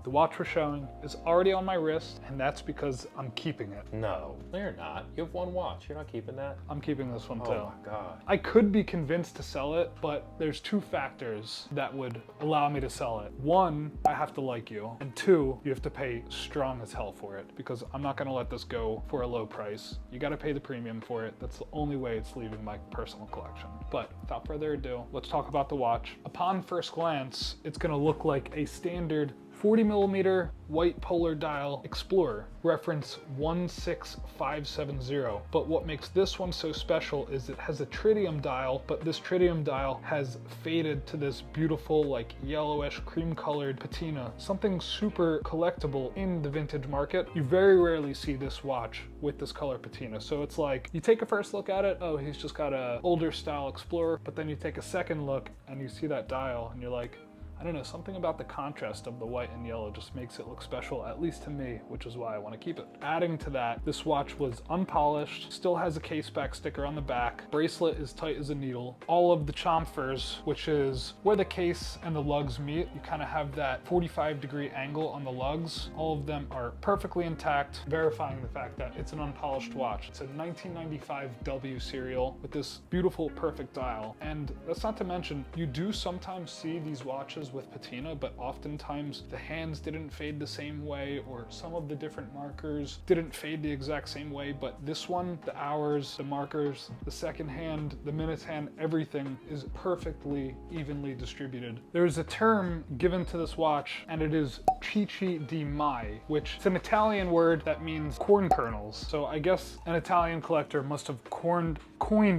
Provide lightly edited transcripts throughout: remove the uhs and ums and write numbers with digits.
The watch we're showing is already on my wrist, and that's because I'm keeping it. No, you're not. You have one watch. You're not keeping that? I'm keeping this one too. Oh my God. I could be convinced to sell it, but there's two factors that would allow me to sell it. One, I have to like you, and two, you have to pay strong as hell for it, because I'm not gonna let this go for a low price. You gotta pay the premium for it. That's the only way it's leaving my personal collection. But without further ado, let's talk about the watch. Upon first glance, it's gonna look like a standard 40mm white polar dial Explorer, reference 16570. But what makes this one so special is it has a tritium dial, but this tritium dial has faded to this beautiful, like yellowish cream colored patina, something super collectible in the vintage market. You very rarely see this watch with this color patina. So it's like, you take a first look at it, oh, he's just got a older style Explorer, but then you take a second look and you see that dial and you're like, I don't know, something about the contrast of the white and yellow just makes it look special, at least to me, which is why I want to keep it. Adding to that, this watch was unpolished, still has a case back sticker on the back, bracelet is tight as a needle. All of the chamfers, which is where the case and the lugs meet, you kind of have that 45-degree angle on the lugs. All of them are perfectly intact, verifying the fact that it's an unpolished watch. It's a 1995 W serial with this beautiful, perfect dial. And that's not to mention, you do sometimes see these watches with patina, but oftentimes the hands didn't fade the same way, or some of the different markers didn't fade the exact same way. But this one, the hours, the markers, the second hand, the minutes hand, everything is perfectly evenly distributed. There's a term given to this watch, and it is cicci di mai, which is an Italian word that means corn kernels. So I guess an Italian collector must have coined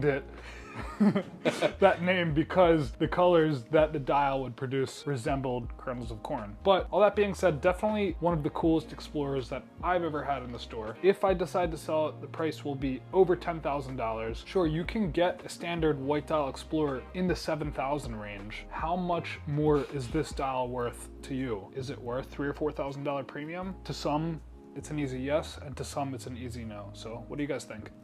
it that name because the colors that the dial would produce resembled kernels of corn. But all that being said, definitely one of the coolest Explorers that I've ever had in the store. If I decide to sell it, the price will be over $10,000. Sure, you can get a standard white dial Explorer in the $7,000 range. How much more is this dial worth to you? Is it worth $3,000 or $4,000 premium? To some, it's an easy yes, and to some, it's an easy no. So what do you guys think?